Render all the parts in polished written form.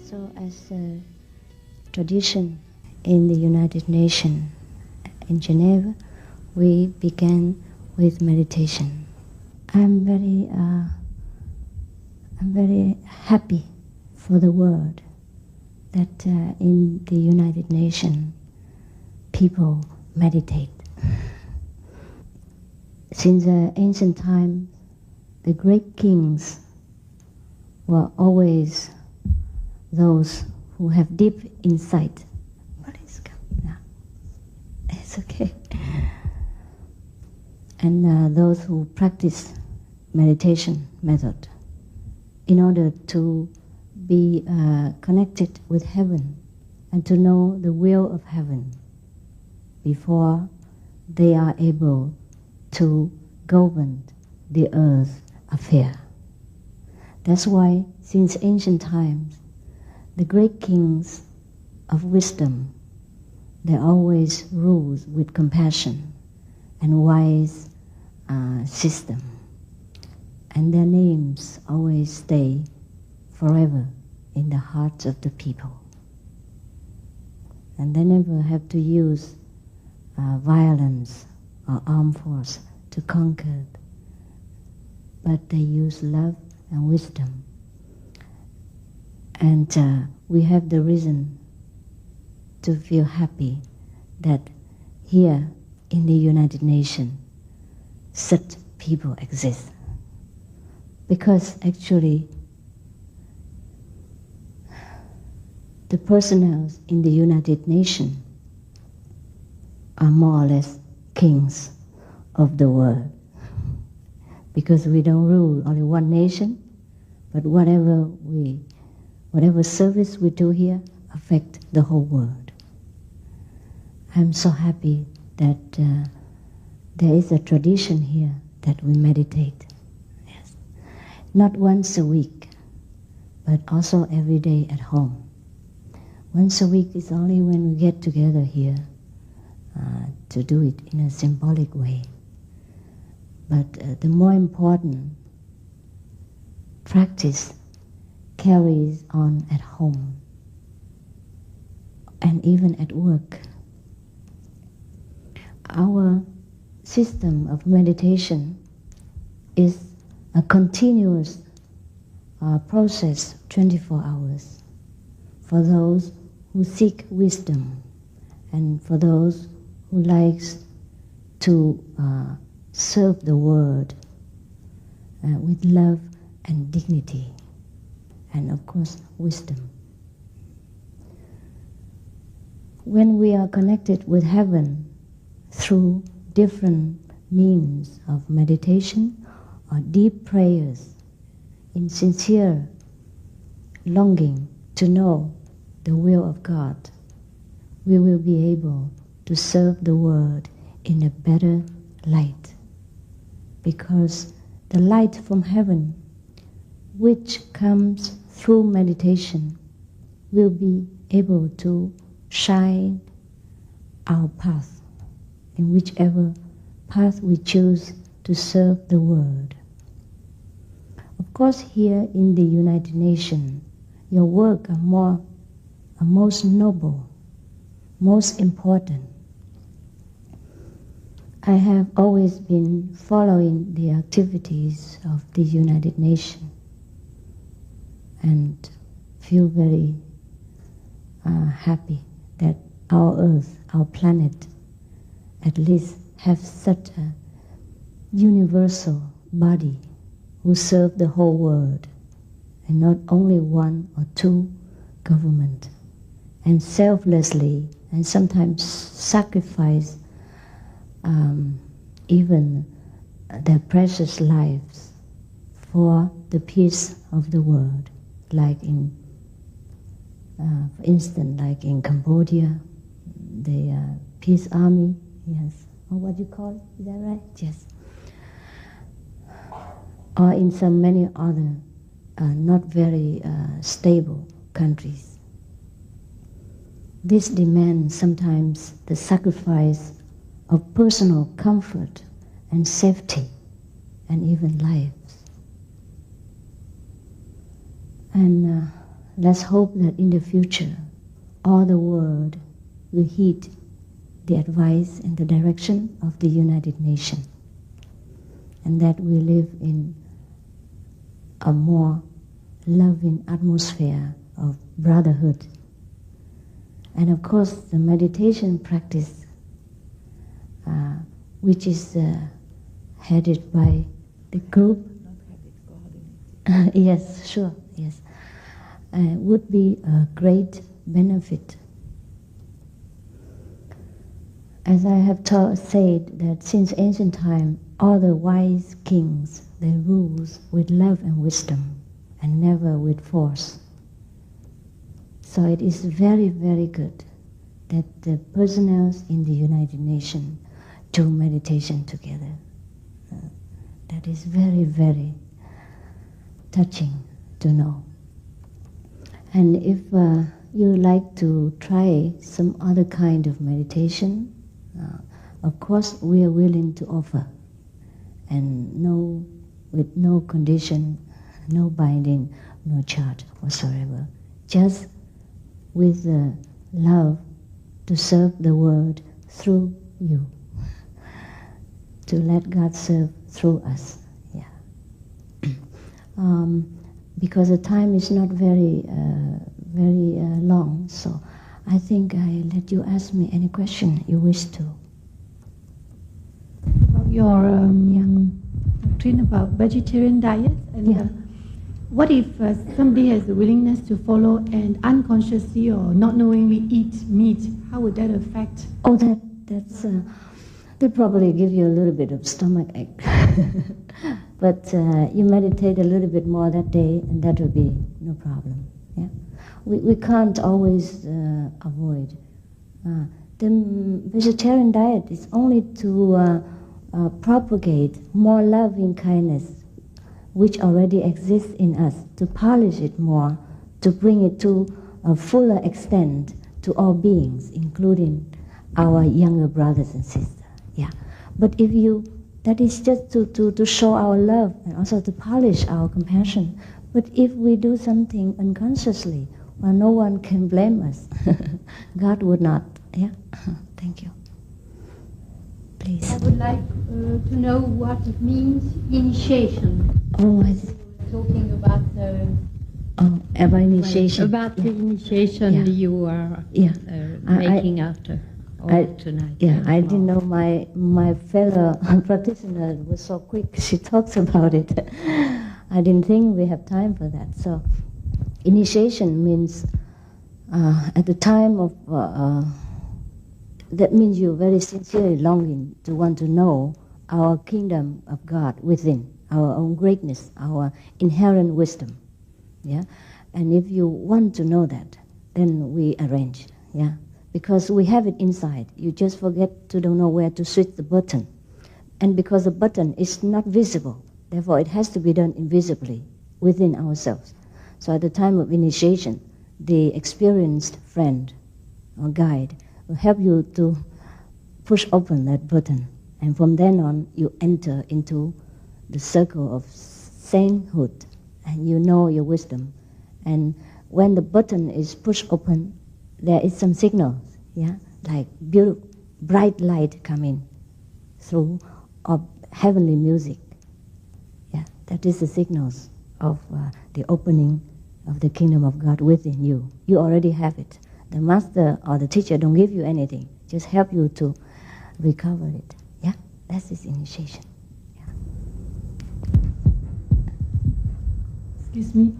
So as a tradition in the United Nations in Geneva, we began with meditation. I'm very happy for the word that in the United Nations people meditate. Since ancient times, the great kings were always those who have deep insight. What is coming now? It's okay. And those who practice meditation method in order to be connected with heaven and to know the will of heaven before they are able to govern the earth affair. That's why since ancient times, the great kings of wisdom, they always rule with compassion and wise system. And their names always stay forever in the hearts of the people. And they never have to use violence or armed force to conquer, but they use love and wisdom. And we have the reason to feel happy that here in the United Nations, such people exist. Because actually, the personnel in the United Nations are more or less kings of the world. Because we don't rule only one nation, but whatever service we do here affect the whole world. I'm so happy that there is a tradition here that we meditate. Yes. Not once a week, but also every day at home. Once a week is only when we get together here to do it in a symbolic way. But the more important practice carries on at home and even at work. Our system of meditation is a continuous process, 24 hours, for those who seek wisdom and for those who likes to serve the world with love and dignity, and of course wisdom. When we are connected with heaven through different means of meditation or deep prayers in sincere longing to know the will of God, we will be able to serve the world in a better light. Because the light from heaven, which comes through meditation, will be able to shine our path, in whichever path we choose to serve the world. Of course, here in the United Nations, your work are most noble, most important. I have always been following the activities of the United Nations and feel very happy that our Earth, our planet, at least have such a universal body who serve the whole world and not only one or two governments, and selflessly and sometimes sacrifice even their precious lives for the peace of the world, like in, for instance, like in Cambodia, the peace army, yes, or what you call it, is that right? Yes. Or in so many other not very stable countries. This demands sometimes the sacrifice of personal comfort and safety and even lives. And let's hope that in the future all the world will heed the advice and the direction of the United Nations, and that we live in a more loving atmosphere of brotherhood. And of course, the meditation practice, which is headed by the group, yes, sure, yes, would be a great benefit. As I have said, that since ancient time, all the wise kings, they rule with love and wisdom, and never with force. So it is very, very good that the personnel in the United Nations do meditation together. That is very, very touching to know. And if you like to try some other kind of meditation, of course we are willing to offer, and with no condition, no binding, no charge whatsoever. Just with love to serve the world through you, to let God serve through us. Yeah. Because the time is not very long, so I think I let you ask me any question you wish to. About your doctrine about vegetarian diet, and what if somebody has the willingness to follow and unconsciously or not knowingly eat meat? How would that affect? Oh, that probably give you a little bit of stomach ache. But you meditate a little bit more that day, and that will be no problem. Yeah, we can't always avoid. The vegetarian diet is only to propagate more loving kindness, which already exists in us, to polish it more, to bring it to a fuller extent to all beings, including our younger brothers and sisters. Yeah, but that is just to show our love and also to polish our compassion. But if we do something unconsciously, well, no one can blame us. God would not. Yeah, thank you. Please. I would like to know what it means, initiation. Oh, I see. Talking about about initiation. About the initiation you are making after tonight. Yeah, I didn't know my fellow practitioner was so quick. She talks about it. I didn't think we have time for that. So, initiation means at the time of that means you're very sincerely longing to want to know our kingdom of God within, our own greatness, our inherent wisdom. Yeah, and if you want to know that, then we arrange. Yeah, because we have it inside. You just forget to don't know where to switch the button, and because the button is not visible, therefore it has to be done invisibly within ourselves. So at the time of initiation, the experienced friend or guide will help you to push open that button, and from then on you enter into the circle of sainthood, and you know your wisdom. And when the button is pushed open, there is some signals, yeah, like beautiful bright light coming through of heavenly music. Yeah, that is the signals of the opening of the kingdom of God within you. You already have it. The master or the teacher don't give you anything, just help you to recover it. Yeah, that's his initiation. Yeah. Excuse me.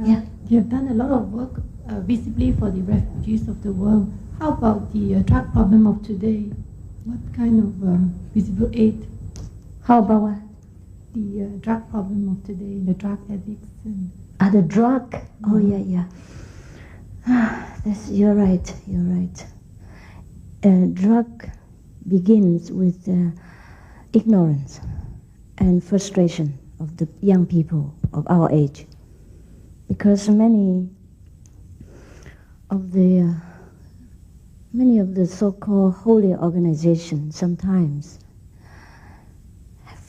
Yeah. You have done a lot of work visibly for the refugees of the world. How about the drug problem of today? What kind of visible aid? How about what? The drug problem of today, the drug addicts. And the drug? Oh, yeah. You're right. Drug begins with ignorance and frustration of the young people of our age, because many of the so-called holy organizations sometimes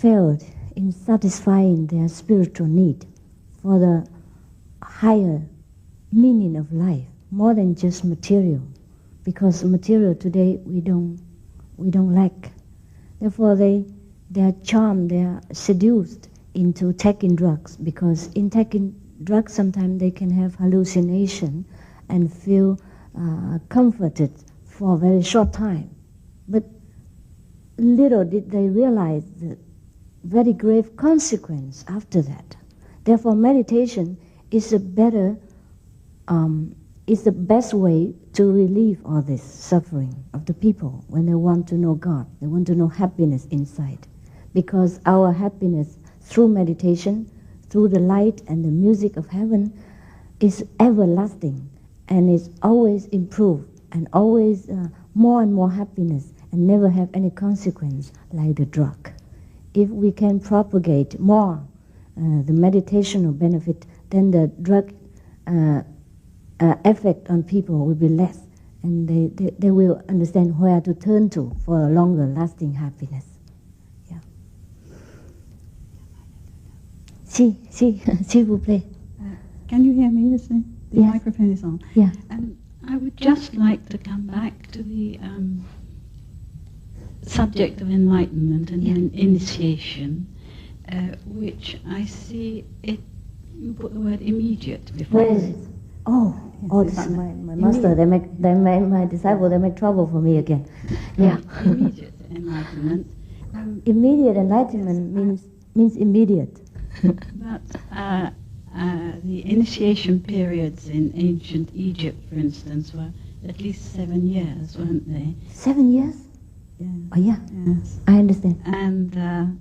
failed in satisfying their spiritual need for the higher meaning of life, more than just material, because material today we don't lack. Therefore, they are charmed, they are seduced into taking drugs, because in taking drugs sometimes they can have hallucination and feel comforted for a very short time. But little did they realize the very grave consequence after that. Therefore, meditation is is the best way to relieve all this suffering of the people when they want to know God. They want to know happiness inside. Because our happiness through meditation, through the light and the music of heaven, is everlasting and is always improved and always more and more happiness and never have any consequence like the drug. If we can propagate more the meditational benefit, then the drug effect on people will be less, and they will understand where to turn to for a longer lasting happiness. Yeah. S'il vous plaît. Can you hear me? The yes. Microphone is on. Yeah. I would just like to come back to the subject of enlightenment and initiation, which I see it. You put the word immediate before. Where is it? Oh, this is my master. They make my disciple. They make trouble for me again. Yeah. Immediate enlightenment. Immediate enlightenment means immediate. But the initiation periods in ancient Egypt, for instance, were at least 7 years, weren't they? 7 years? Yeah. Oh, yeah. Yes. I understand. And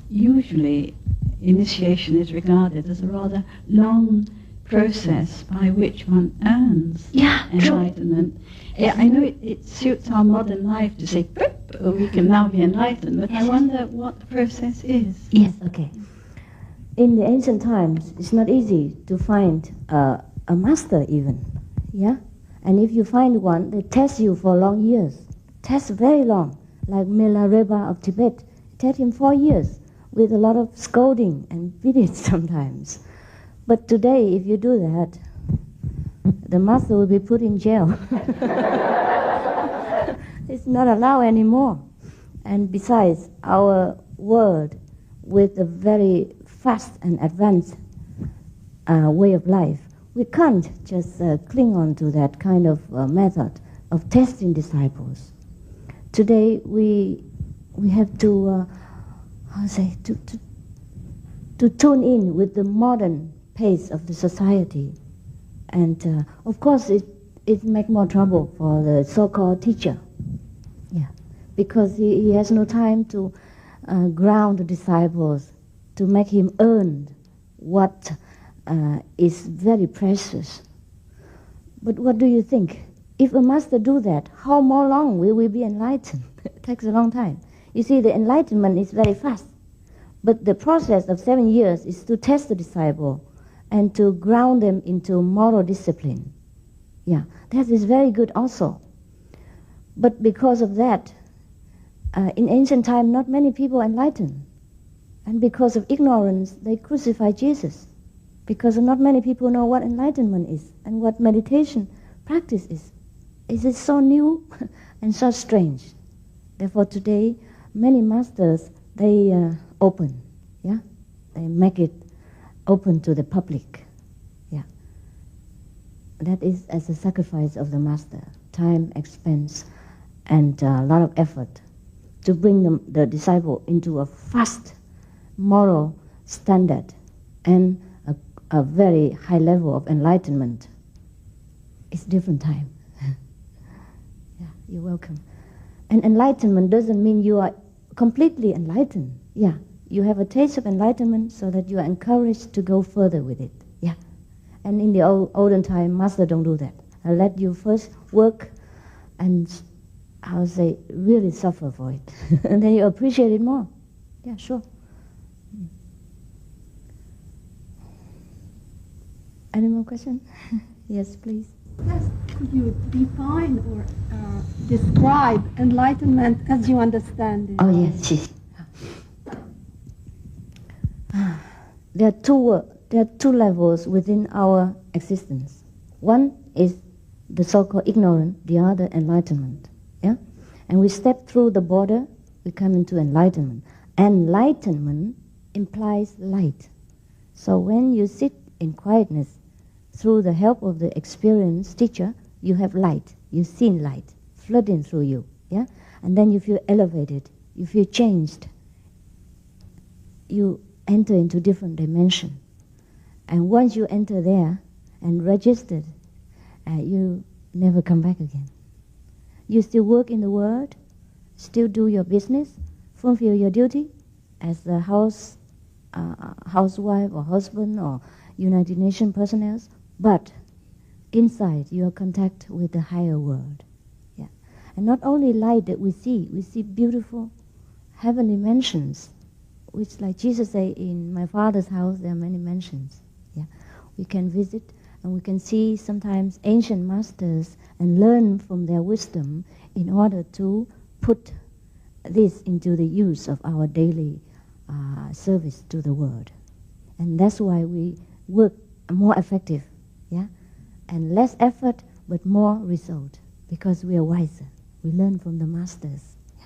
usually initiation is regarded as a rather long process by which one earns enlightenment. Yeah, I know it suits our modern life to say, we can now be enlightened, but I wonder what the process is. Yes, okay. In the ancient times, it's not easy to find a master even, yeah? And if you find one, they test you for long years. Test very long, like Milarepa of Tibet. Test him 4 years with a lot of scolding and beating sometimes. But today, if you do that, the master will be put in jail. It's not allowed anymore. And besides, our world, with a very fast and advanced way of life, we can't just cling on to that kind of method of testing disciples. Today, we have to, to tune in with the modern pace of the society. And of course, it makes more trouble for the so-called teacher. Yeah, because he has no time to ground the disciples, to make him earn what is very precious. But what do you think? If a master do that, how more long will we be enlightened? It takes a long time. You see, the enlightenment is very fast. But the process of 7 years is to test the disciple and to ground them into moral discipline. Yeah, that is very good also. But because of that, in ancient time, not many people enlightened. And because of ignorance, they crucified Jesus. Because not many people know what enlightenment is and what meditation practice is. It is so new and so strange. Therefore today, many masters, they open, yeah? They make it open to the public, yeah. That is as a sacrifice of the master, time, expense, and a lot of effort to bring the disciple into a fast moral standard and a very high level of enlightenment. It's different time. Yeah, you're welcome. And enlightenment doesn't mean you are completely enlightened. Yeah, you have a taste of enlightenment so that you are encouraged to go further with it. Yeah. And in the olden time, master don't do that. I let you first work and I would say really suffer for it. And then you appreciate it more. Yeah, sure. Any more questions? Yes, please. Yes, could you define or describe enlightenment as you understand it? Oh, yes. there are two levels within our existence. One is the so-called ignorant, the other enlightenment. Yeah? And we step through the border, we come into enlightenment. Enlightenment implies light. So when you sit in quietness, through the help of the experienced teacher, you have light. You see light flooding through you. Yeah? And then you feel elevated, you feel changed. You enter into different dimension. And once you enter there and registered, you never come back again. You still work in the world, still do your business, fulfill your duty as a housewife or husband or United Nations personnel, but inside you are contact with the higher world. Yeah. And not only light that we see beautiful heavenly mansions, which like Jesus said, in my Father's house there are many mansions. Yeah. We can visit and we can see sometimes ancient masters and learn from their wisdom in order to put this into the use of our daily service to the world. And that's why we work more effective, yeah? And less effort, but more result, because we are wiser. We learn from the masters. Yeah.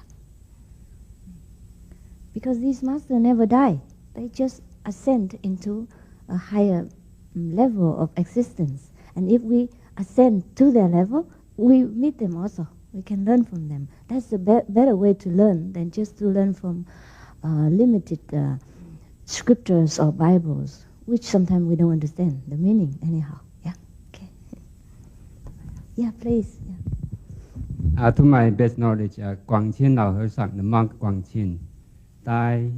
Because these masters never die. They just ascend into a higher level of existence. And if we ascend to their level, we meet them also. We can learn from them. That's a better way to learn than just to learn from limited scriptures or Bibles, which sometimes we don't understand the meaning anyhow. Yeah. Okay. Yeah, please. Yeah. To my best knowledge, Guangqian Lao Hersang, the monk Guangqian, died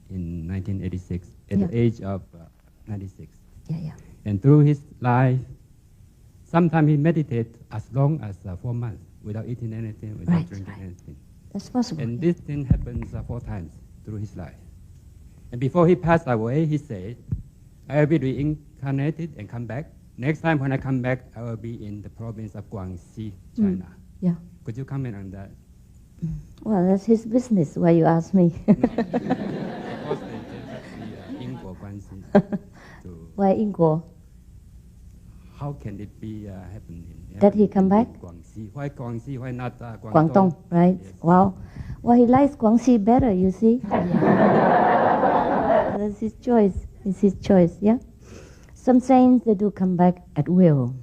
in 1986 at the age of 96. Yeah, yeah. And through his life, sometimes he meditated as long as 4 months without eating anything, without drinking anything. That's possible. And this thing happens 4 times through his life. And before he passed away, he said, I will be reincarnated and come back. Next time when I come back, I will be in the province of Guangxi, China. Yeah. Could you comment on that? Well, that's his business, why you ask me. Why Inguo? How can it be happening? That he come back? Guangxi. Why Guangxi? Why not Guangdong? Right? Yes. Wow. Well, he likes Guangxi better, you see. That's his choice. It's his choice, yeah? Some saints, they do come back at will.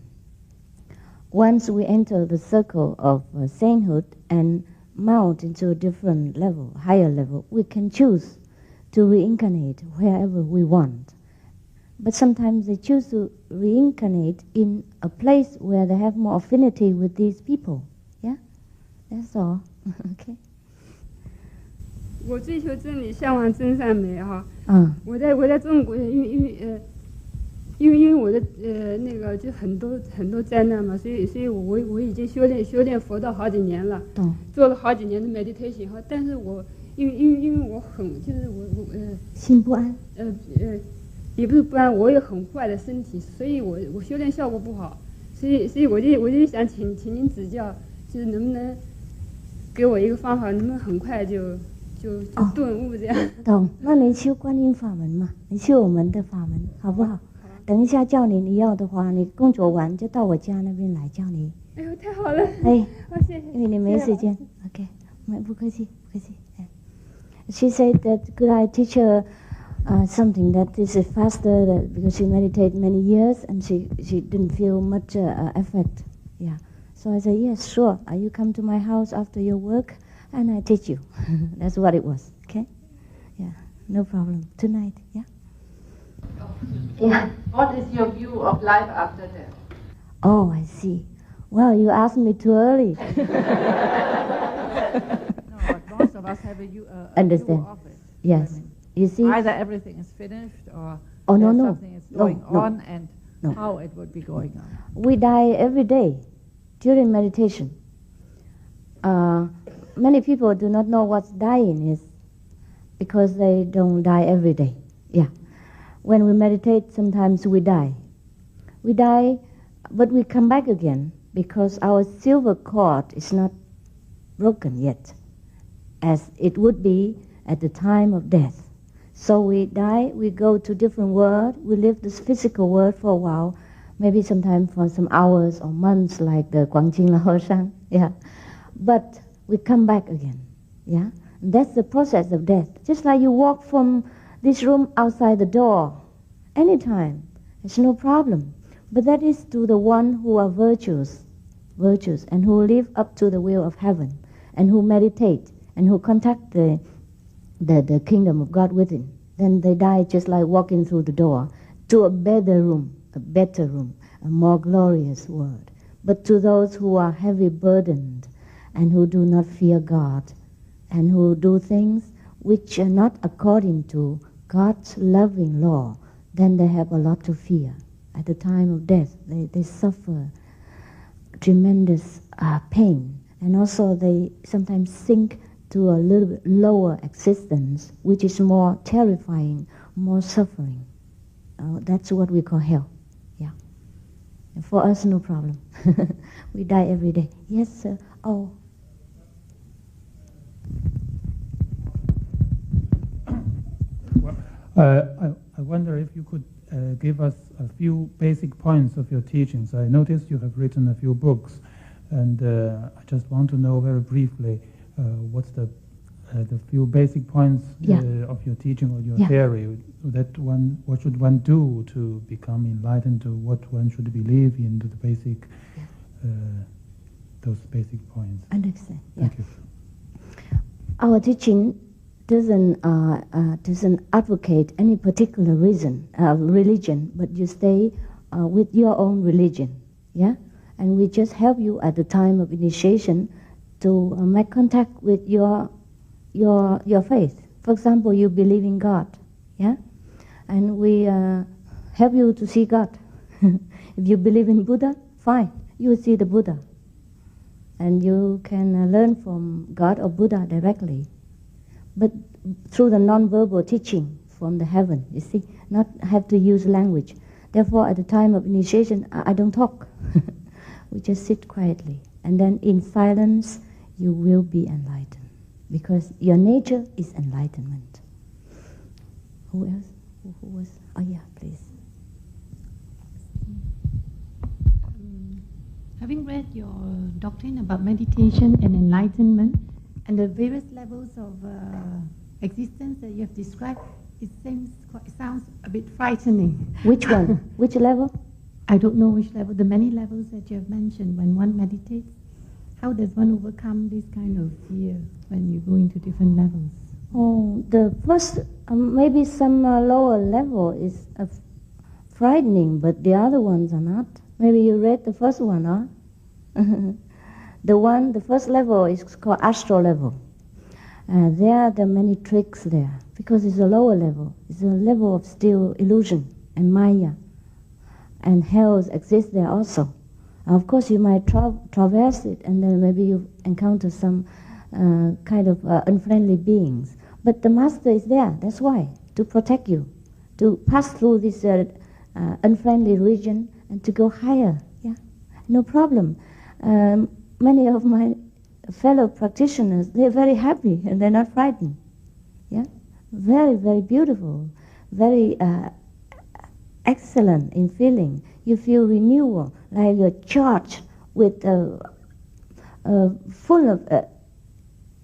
Once we enter the circle of sainthood and mount into a different level, higher level, we can choose to reincarnate wherever we want. But sometimes they choose to reincarnate in a place where they have more affinity with these people. Yeah? That's all. Okay. 我追求真理，向往真善美哈。我在中国，因为我的那个就很多灾难嘛，所以我已经修炼佛道好几年了，做了好几年的 meditation 哈。但是我因为我很就是我心不安，也不是不安，我有很坏的身体，所以我修炼效果不好，所以我就想请您指教，就是能不能给我一个方法，能不能很快就顿悟这样。懂，那你修观音法门嘛，你修我们的法门，好不好？等一下叫你要的话，你工作完就到我家那边来叫你。哎呦，太好了！哎，谢谢。因为你没时间。OK， 不客气，不客气。She said that could I teach her something that is faster because she meditated many years and she didn't feel much effect. Yeah. So I said, yes, sure. You come to my house after your work and I teach you. That's what it was. Okay? Yeah. No problem. Tonight. Yeah. Yeah. What is your view of life after death? Oh, I see. Well, you asked me too early. No, but most of us have a view Understand. of it. Yes. I mean, you see? either everything is finished or something is going on and how it would be going on. We die every day during meditation. Many people do not know what dying is because they don't die every day. Yeah. When we meditate, sometimes we die. We die, but we come back again because our silver cord is not broken yet, as it would be at the time of death. So we die, we go to different world, we live this physical world for a while, maybe sometimes for some hours or months, like the Guangjing Laoshan, yeah. But we come back again, yeah. And that's the process of death. Just like you walk from this room outside the door, anytime, it's no problem. But that is to the one who are virtuous, and who live up to the will of heaven, and who meditate, and who contact the kingdom of God within. Then they die just like walking through the door to a better room, a more glorious world. But to those who are heavy burdened and who do not fear God and who do things which are not according to God's loving law, then they have a lot to fear. At the time of death, they suffer tremendous pain, and also they sometimes sink to a little bit lower existence, which is more terrifying, more suffering. That's what we call hell. Yeah. And for us, no problem. We die every day. Yes, sir. Oh. Well, I wonder if you could give us a few basic points of your teachings. I noticed you have written a few books, and I just want to know very briefly what's the few basic points of your teaching or your theory. What should one do to become enlightened? To what one should believe in? To the basic, those basic points. Understand? Thank you. Our teaching doesn't advocate any particular religion, but you stay with your own religion, yeah. And we just help you at the time of initiation to make contact with your faith. For example, you believe in God, yeah, and we help you to see God. If you believe in Buddha, fine, you will see the Buddha, and you can learn from God or Buddha directly. But through the non-verbal teaching from the heaven, you see, not have to use language. Therefore, at the time of initiation, I don't talk. We just sit quietly. And then in silence, you will be enlightened. Because your nature is enlightenment. Who else? Who was? Oh yeah, please. Having read your doctrine about meditation and enlightenment, and the various levels of existence that you have described, it sounds a bit frightening. Which one? Which level? I don't know which level. The many levels that you have mentioned when one meditates. How does one overcome this kind of fear when you go into different levels? Oh, the first, maybe some lower level is frightening, but the other ones are not. Maybe you read the first one, huh? The first level is called astral level. There are the many tricks there, because it's a lower level. It's a level of still illusion and maya. And hells exist there also. Of course, you might traverse it, and then maybe you encounter some kind of unfriendly beings. But the master is there, that's why, to protect you, to pass through this unfriendly region and to go higher. Yeah, no problem. Many of my fellow practitioners, they're very happy and they're not frightened. Yeah, very, very beautiful, very excellent in feeling. You feel renewal, like you're charged with full of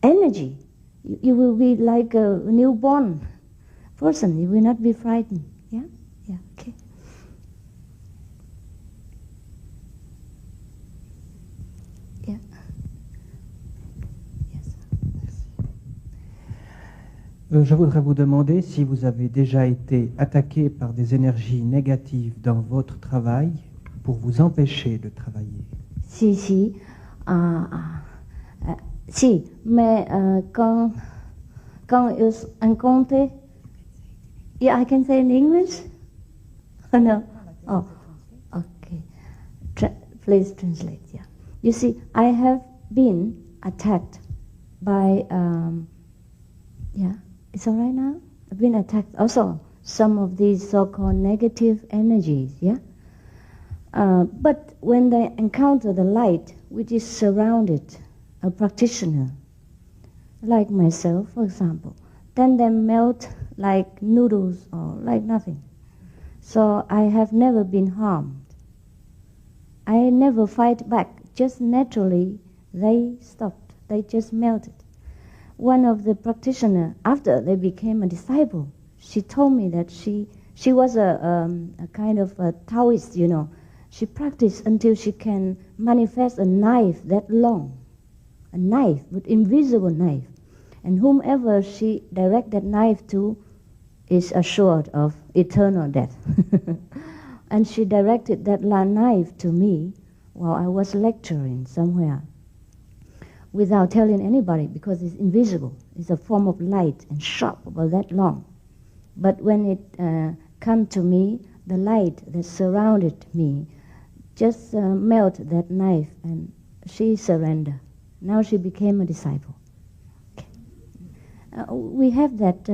energy. You will be like a newborn person. You will not be frightened. Yeah, yeah, okay. Yeah. Yes. Je voudrais vous demander si vous avez déjà été attaqué par des énergies négatives dans votre travail pour vous empêcher de travailler. Si, mais quand ils rencontrent, yeah, I can say in English? Oh, no? Oh, okay. Please translate, yeah. You see, I have been attacked by, yeah, it's all right now? I've been attacked also, some of these so-called negative energies, yeah? But when they encounter the light, which is surrounded a practitioner, like myself, for example, then they melt like noodles or like nothing. So I have never been harmed. I never fight back. Just naturally, they stopped. They just melted. One of the practitioners, after they became a disciple, she told me that she was a kind of a Taoist, you know. She practiced until she can manifest a knife that long, a knife, but invisible knife. And whomever she direct that knife to is assured of eternal death. And she directed that knife to me while I was lecturing somewhere, without telling anybody, because it's invisible. It's a form of light and sharp, about that long. But when it came to me, the light that surrounded me just melt that knife, and she surrendered. Now she became a disciple. Okay. We have that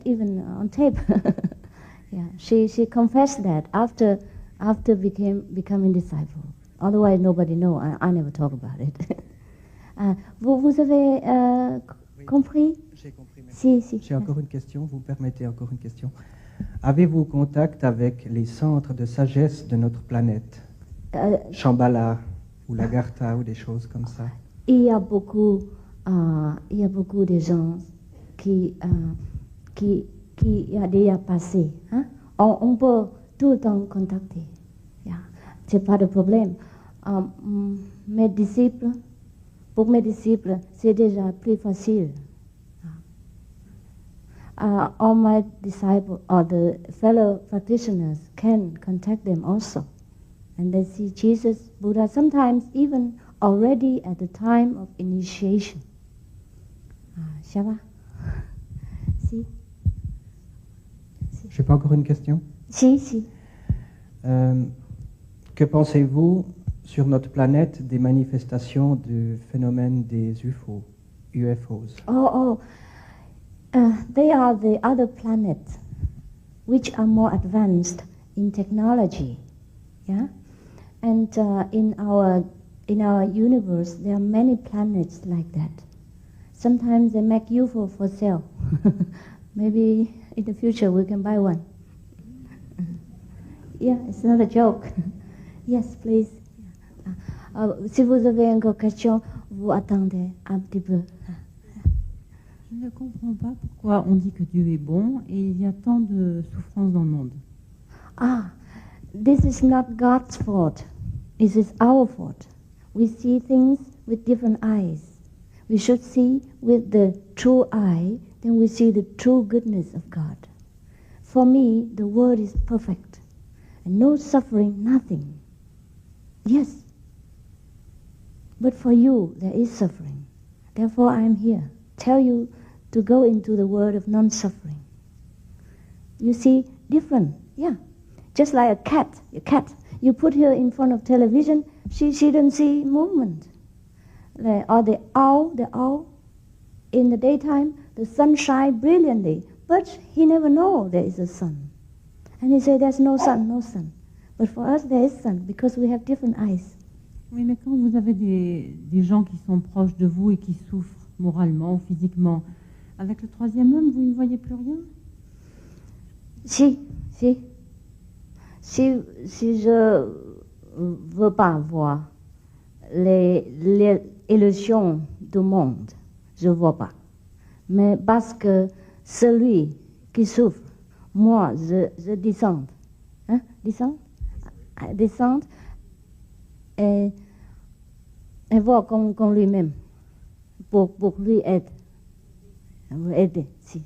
even on tape. Yeah, she confessed that after becoming disciple. Otherwise, nobody know. I never talk about it. Vous avez compris? J'ai compris. Si. J'ai encore une question. Vous me permettez encore une question? Avez-vous contact avec les centres de sagesse de notre planète, Shambhala ou Lagartha ou des choses comme ça? Il y a beaucoup de gens qui a déjà passé. Hein? On peut tout le temps contacter. Yeah. C'est pas de problème. Mes disciples, pour mes disciples, c'est déjà plus facile. All my disciples or the fellow practitioners can contact them also. And they see Jesus, Buddha, sometimes even already at the time of initiation. Shava? Si? J'ai pas encore une question? Si. Que pensez-vous sur notre planète des manifestations du phénomène des UFOs? They are the other planets which are more advanced in technology, yeah. And in our universe, there are many planets like that. Sometimes they make UFO for sale. Maybe in the future we can buy one. Yeah, it's not a joke. Yes, please. Si vous avez encore question, vous attendez un petit peu. Je ne comprends pas pourquoi on dit que Dieu est bon et il y a tant de souffrances dans le monde. This is not God's fault. This is our fault. We see things with different eyes. We should see with the true eye, then we see the true goodness of God. For me, the world is perfect. And no suffering, nothing. Yes. But for you, there is suffering. Therefore, I am here. Tell you to go into the world of non-suffering. You see, different, yeah. Just like a cat. You put her in front of television, she doesn't see movement. Or the owl, in the daytime, the sun shines brilliantly, but he never knows there is a sun. And he says, there's no sun. But for us, there is sun, because we have different eyes. Oui, mais quand vous avez des gens qui sont proches de vous et qui souffrent moralement ou physiquement, avec le troisième homme, vous ne voyez plus rien? Si je veux pas voir les illusions du monde, je vois pas. Mais parce que celui qui souffre, moi, je descends. Hein? Descends et voir comme lui-même. Pour lui aider. Si.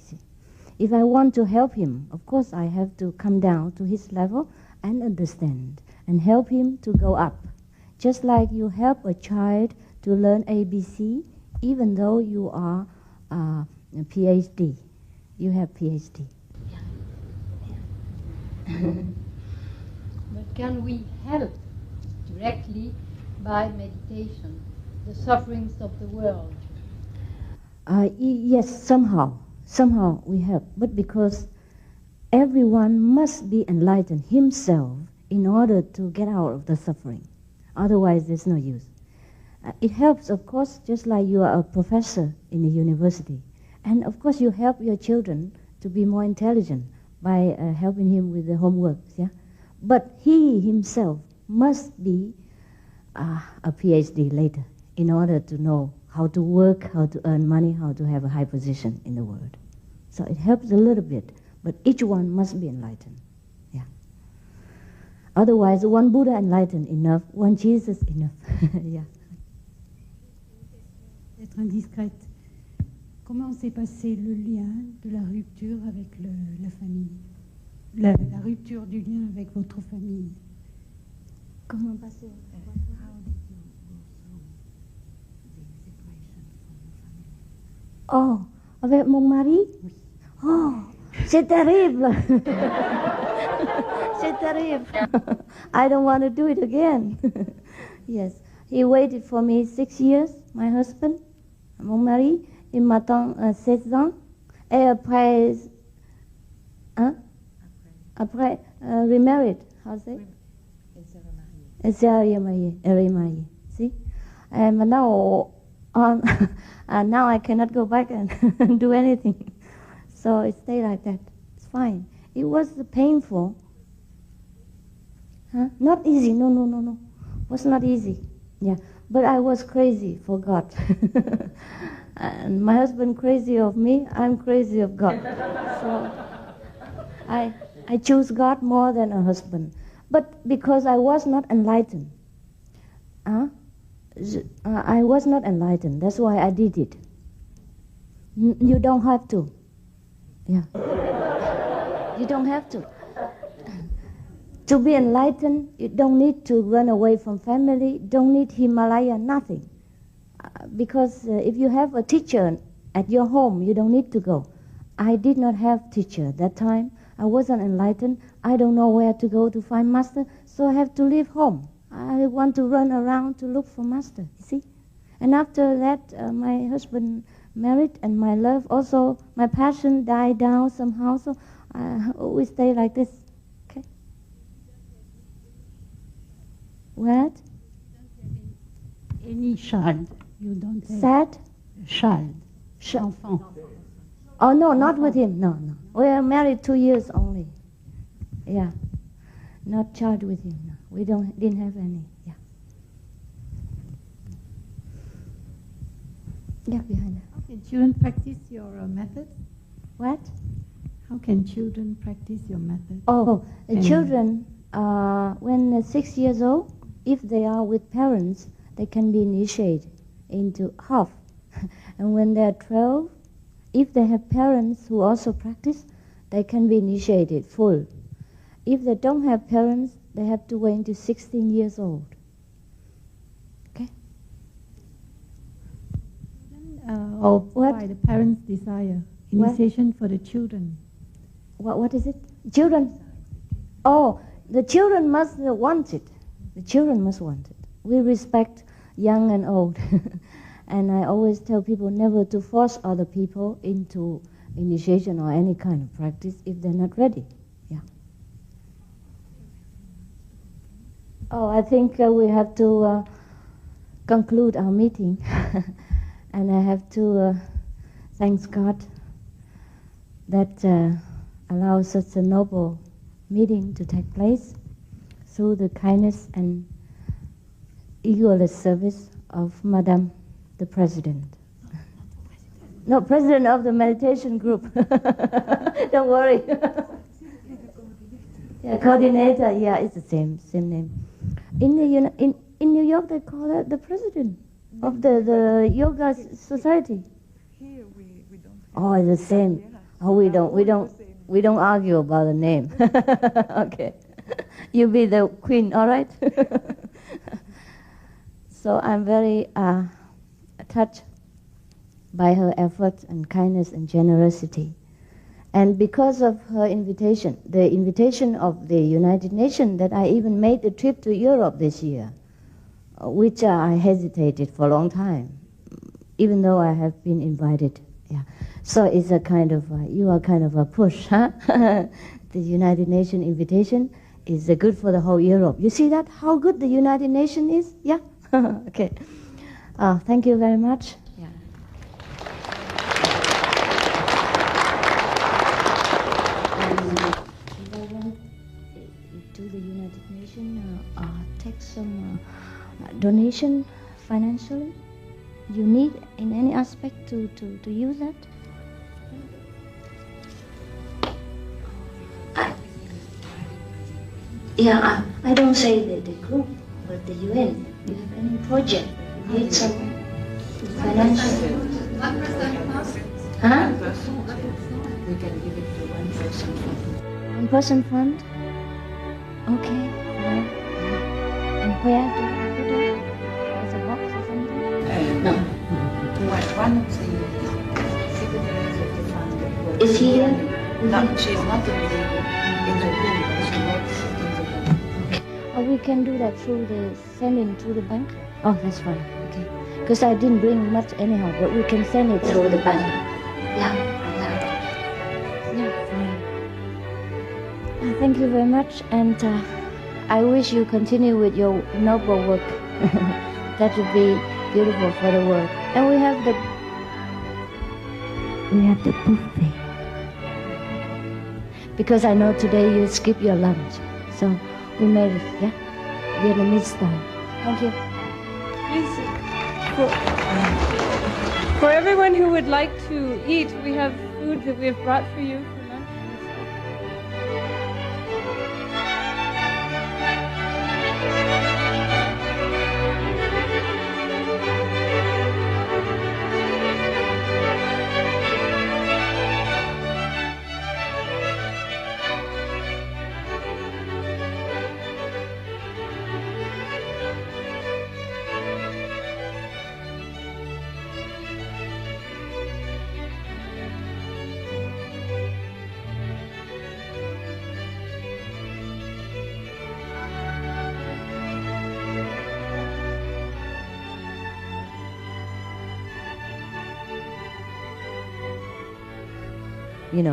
If I want to help him, of course I have to come down to his level and understand and help him to go up. Just like you help a child to learn ABC, even though you are a PhD. You have PhD. But can we help directly by meditation the sufferings of the world? Yes, somehow we help, but because everyone must be enlightened himself in order to get out of the suffering. Otherwise, there's no use. It helps, of course, just like you are a professor in a university, And of course you help your children to be more intelligent by helping him with the homework, yeah? But he himself must be a PhD later in order to know how to work, how to earn money, how to have a high position in the world. So it helps a little bit, but each one must be enlightened. Yeah. Otherwise, one Buddha enlightened enough, one Jesus enough. Yeah. Être indiscrète. Comment s'est passé le lien de la rupture avec la famille, la rupture du lien avec votre famille? Comment passer? Oh, avec mon mari? Oui. Oh, c'est terrible. C'est terrible. I don't want to do it again. Yes. He waited for me 6 years, my husband, mon mari. Il m'attend 16 ans. Et après, après remarried, how say? Il s'est remarié. See? And now on, now I cannot go back and do anything. So it stayed like that. It's fine. It was painful. Huh? Not easy. No. It was not easy. Yeah. But I was crazy for God. And my husband crazy of me, I'm crazy of God. So I choose God more than a husband. But because I was not enlightened. I was not enlightened. That's why I did it. You don't have to. Yeah. You don't have to. To be enlightened, you don't need to run away from family, don't need Himalaya, nothing. Because if you have a teacher at your home, you don't need to go. I did not have teacher at that time. I wasn't enlightened. I don't know where to go to find master, so I have to leave home. I want to run around to look for master, you see. And after that, my husband married, and my love also, my passion died down somehow, so we stay like this. Okay. What? Any child. You don't have Sad? Child. Enfant. Oh, no, not with him. No. We are married 2 years only. Yeah. Not child with him. No. We didn't have any. Yeah. Yeah, behind that. How can children practice your method? What? How can children practice your method? Oh, children, when they're 6 years old, if they are with parents, they can be initiated into half. And when they're 12, if they have parents who also practice, they can be initiated full. If they don't have parents, they have to wait until 16 years old. Okay? Or by the parents' desire, initiation for the children. What is it? Children? Oh, the children must want it. The children must want it. We respect young and old. And I always tell people never to force other people into initiation or any kind of practice if they're not ready. Yeah. Oh, I think we have to conclude our meeting. And I have to thank God that allows such a noble meeting to take place through the kindness and egoless service of Madame the President. No, President of the meditation group. Don't worry. Yeah, coordinator. Yeah, it's the same name. In New York, they call it the President of the Yoga Society. Here we don't. Oh, it's the same. Oh, we don't argue about the name. Okay, you be the queen, all right? So I'm very touched by her effort and kindness and generosity. And because of her invitation, the invitation of the United Nations, that I even made the trip to Europe this year, which I hesitated for a long time, even though I have been invited. Yeah. So it's a kind of, you are kind of a push, huh? The United Nations invitation is good for the whole Europe. You see that? How good the United Nations is? Yeah? Okay. Thank you very much. Yeah. donation financially? You need in any aspect to use that? I don't say the group, but the UN. You have any project? You need some financial. 1% fund? Huh? We can give it to 1% fund. 1% fund? Okay. Fine. And where do you put it? As a box or something? No. One of the secretaries of the fund is here? No, she's not in the room, but she works in the room. Or we can do that through the sending through the bank? Oh, that's fine. Okay. Because I didn't bring much anyhow, but we can send it through the bank. Yeah. Fine. Thank you very much, and I wish you continue with your noble work. That would be beautiful for the world. And we have the buffet. Because I know today you skip your lunch, so we made it, yeah? Vietnamese style. Thank you. Please, for everyone who would like to eat, we have food that we have brought for you for lunch.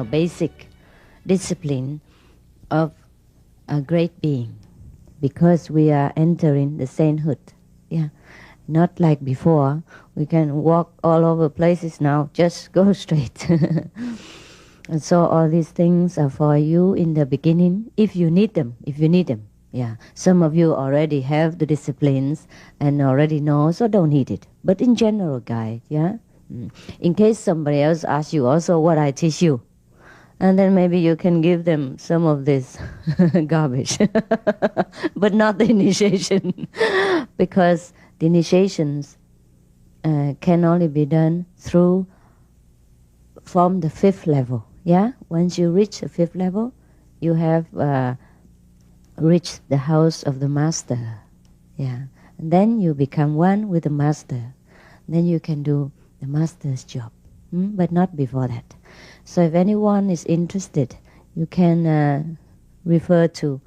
Basic discipline of a great being, because we are entering the sainthood. Yeah, not like before. We can walk all over places now. Just go straight. And so all these things are for you in the beginning, if you need them. Yeah, some of you already have the disciplines and already know, so don't need it. But in general, guide. Yeah, in case somebody else asks you also what I teach you. And then maybe you can give them some of this garbage, but not the initiation, because the initiations can only be done from the 5th level. Yeah, once you reach the 5th level, you have reached the house of the master. Yeah, and then you become one with the master. Then you can do the master's job, but not before that. So if anyone is interested, you can refer to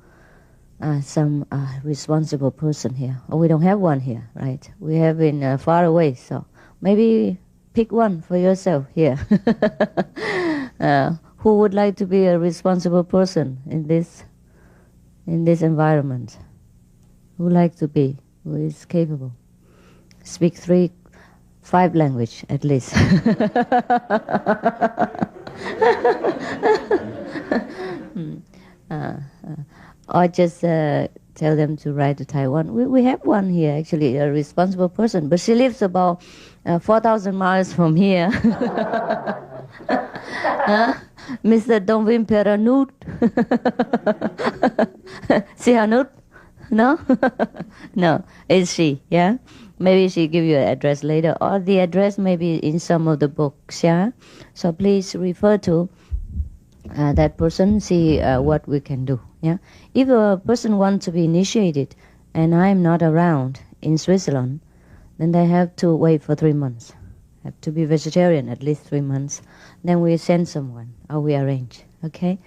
some responsible person here. Oh, we don't have one here, right? We have in far away, so maybe pick one for yourself here. Who would like to be a responsible person in this environment? Who likes to be? Who is capable? Speak 5 language at least. Or just tell them to write to Taiwan. We have one here, actually, a responsible person, but she lives about 4,000 miles from here. Mr. Dongvin Peranut. Sihanut? No? No, it's she, yeah? Maybe she give you an address later, or the address may be in some of the books, yeah? So please refer to that person, see what we can do, yeah? If a person wants to be initiated and I'm not around in Switzerland, then they have to wait for 3 months. Have to be vegetarian at least 3 months. Then we send someone, or we arrange, okay?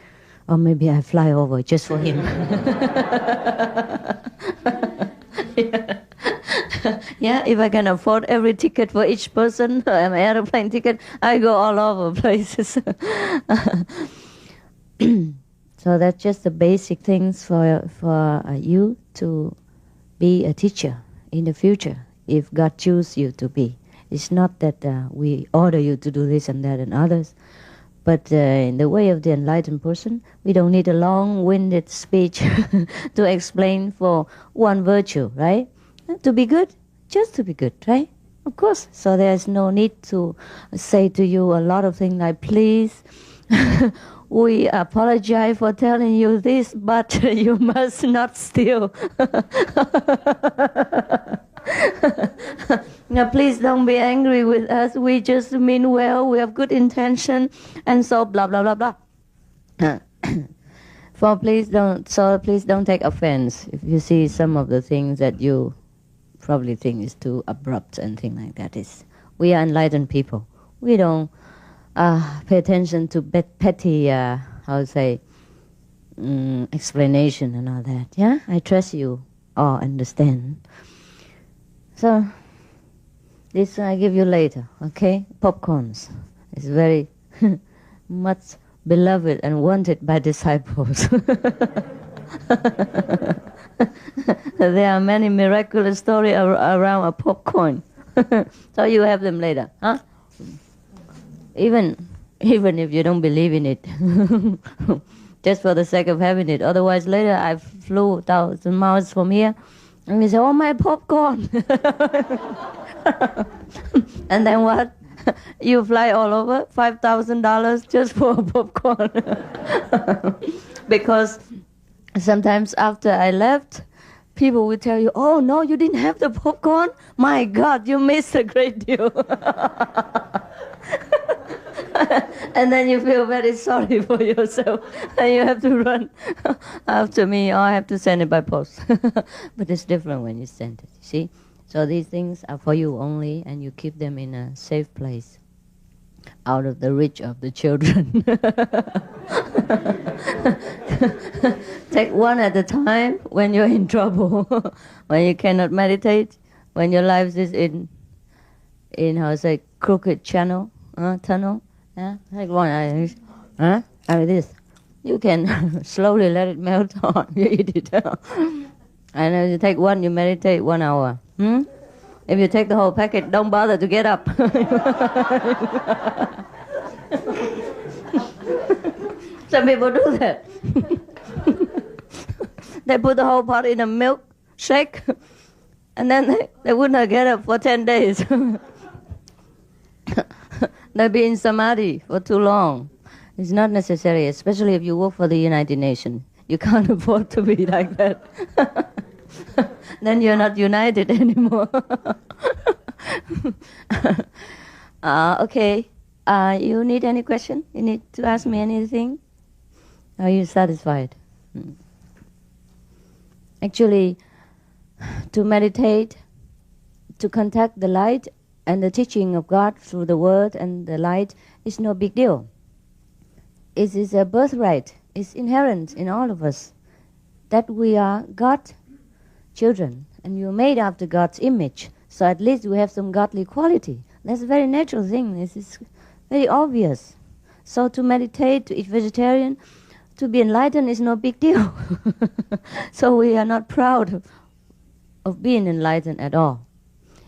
Or maybe I fly over just for him. Yeah, if I can afford every ticket for each person, an airplane ticket, I go all over places. So that's just the basic things for you to be a teacher in the future, if God chooses you to be. It's not that we order you to do this and that and others, but in the way of the enlightened person, we don't need a long-winded speech to explain for one virtue, right? To be good, just to be good, right? Of course. So there's no need to say to you a lot of things like, please, we apologize for telling you this, but you must not steal. Now, please don't be angry with us. We just mean well. We have good intention, and so blah blah blah blah. Please don't take offense if you see some of the things that you probably think is too abrupt and things like that. We are enlightened people. We don't pay attention to petty, explanation and all that. Yeah, I trust you all understand. So this I give you later, okay? Popcorns. It's very much beloved and wanted by disciples. There are many miraculous stories around a popcorn. So you have them later, huh? Even if you don't believe in it, just for the sake of having it. Otherwise, later I flew 1,000 miles from here, and we say, "Oh, my popcorn!" And then what? You fly all over, $5,000 just for a popcorn. Because sometimes after I left, people will tell you, "Oh no, you didn't have the popcorn? My God, you missed a great deal." And then you feel very sorry for yourself, and you have to run after me, or I have to send it by post. But it's different when you send it, you see? So these things are for you only, and you keep them in a safe place, out of the reach of the children. Take one at a time when you're in trouble, when you cannot meditate, when your life is in crooked tunnel. Yeah, take one. Like this. You can slowly let it melt on. You eat it. And if you take one, you meditate 1 hour. If you take the whole packet, don't bother to get up. Some people do that. They put the whole pot in a milk shake, and then they would not get up for 10 days. They'll be in samadhi for too long. It's not necessary, especially if you work for the United Nations. You can't afford to be like that. Then you're not united anymore. Okay. You need any question? You need to ask me anything? Are you satisfied? Actually, to meditate, to contact the light and the teaching of God through the word and the light is no big deal. It is a birthright. It's inherent in all of us that we are God's children, and you're made after God's image. So at least we have some godly quality. That's a very natural thing. This is very obvious. So to meditate, to eat vegetarian, to be enlightened is no big deal. So we are not proud of being enlightened at all.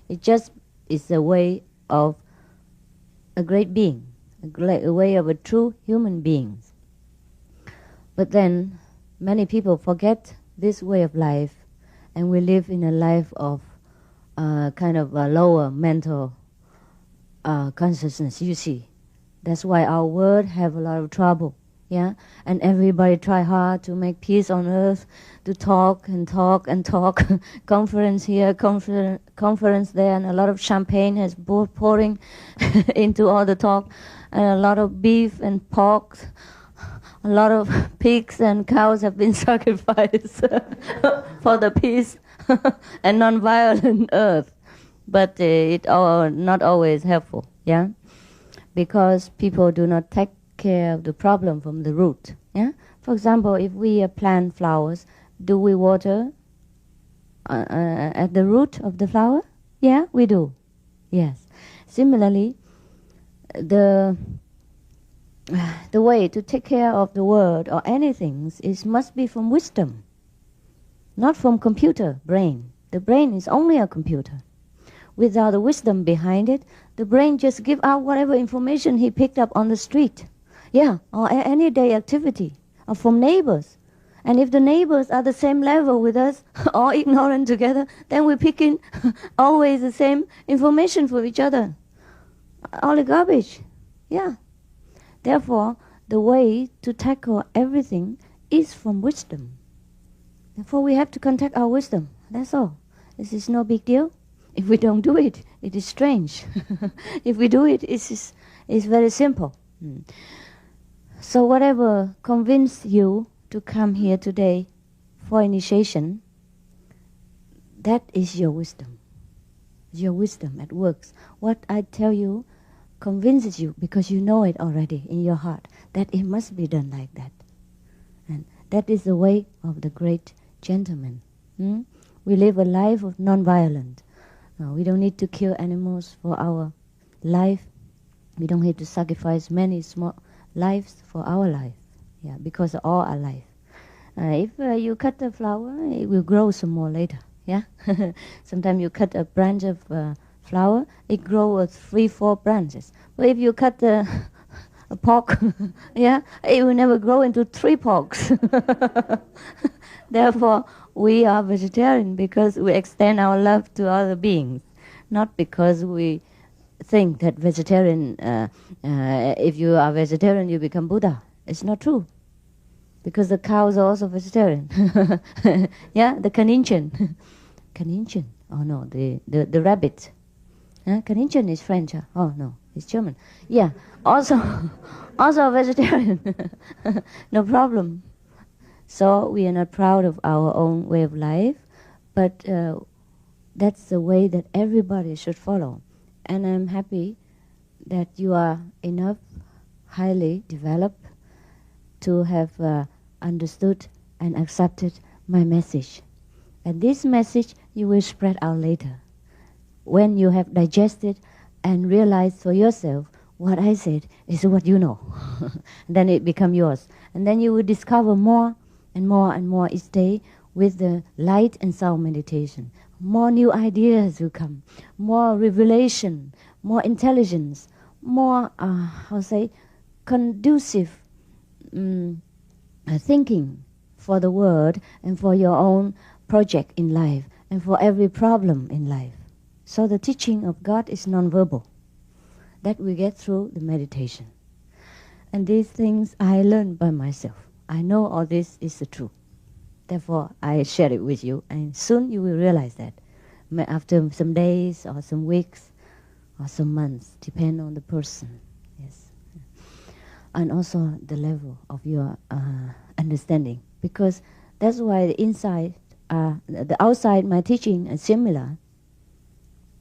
It just is a way of a great being, a way of a true human being. But then many people forget this way of life, and we live in a life of kind of a lower mental consciousness, you see. That's why our world have a lot of trouble, yeah? And everybody try hard to make peace on earth, to talk and talk and talk. Conference here, conference there, and a lot of champagne has pouring into all the talk, and a lot of beef and pork. A lot of pigs and cows have been sacrificed for the peace and non-violent earth. But it not always helpful, yeah? Because people do not take care of the problem from the root, yeah? For example, if we plant flowers, do we water at the root of the flower? Yeah, we do. Yes. Similarly, the way to take care of the world or anything must be from wisdom, not from computer brain. The brain is only a computer. Without the wisdom behind it, the brain just give out whatever information he picked up on the street, yeah, or any day activity, or from neighbors. And if the neighbors are the same level with us, all ignorant together, then we pick in always the same information for each other. All the garbage. Yeah. Therefore, the way to tackle everything is from wisdom. Therefore, we have to contact our wisdom. That's all. This is no big deal. If we don't do it, it is strange. If we do it, it's very simple. So whatever convinced you to come here today for initiation, that is your wisdom. Your wisdom at work. What I tell you convinces you because you know it already in your heart that it must be done like that. And that is the way of the great gentleman. We live a life of non-violence. We don't need to kill animals for our life. We don't need to sacrifice many small lives for our life. Yeah, because all are life. If you cut a flower, it will grow some more later. Yeah. Sometimes you cut a branch of flower, it grows 3-4 branches. But if you cut a pork, yeah, it will never grow into 3 porks. Therefore, we are vegetarian because we extend our love to other beings, not because we think that vegetarian, if you are vegetarian, you become Buddha. It's not true. Because the cows are also vegetarian. Yeah, the Kaninchen. Kaninchen. Oh no, the rabbit. Kaninchen is French. Oh no, it's German. Yeah, also vegetarian. No problem. So we are not proud of our own way of life, but that's the way that everybody should follow. And I'm happy that you are enough highly developed to have understood and accepted my message. And this message you will spread out later. When you have digested and realized for yourself what I said is what you know. Then it becomes yours. And then you will discover more and more and more each day with the light and sound meditation. More new ideas will come, more revelation, more intelligence, more, conducive thinking for the world and for your own project in life and for every problem in life. So the teaching of God is non-verbal. That we get through the meditation. And these things I learned by myself. I know all this is the truth. Therefore, I share it with you, and soon you will realize that. After some days or some weeks or some months, depend on the person. Yes, and also the level of your understanding, because that's why the outside my teaching is similar,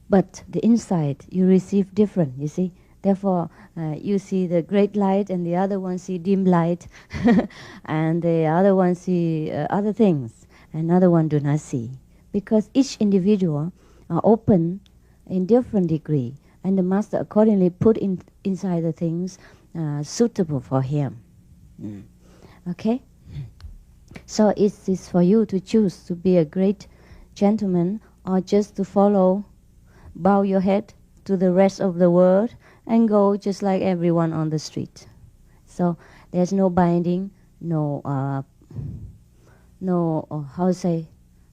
but the inside you receive different. You see. Therefore, you see the great light, and the other one see dim light, and the other one see other things, and another one do not see. Because each individual are open in different degree, and the master accordingly put inside the things suitable for him. Okay? So it is for you to choose to be a great gentleman, or just to follow, bow your head to the rest of the world, and go just like everyone on the street. So there's no binding, no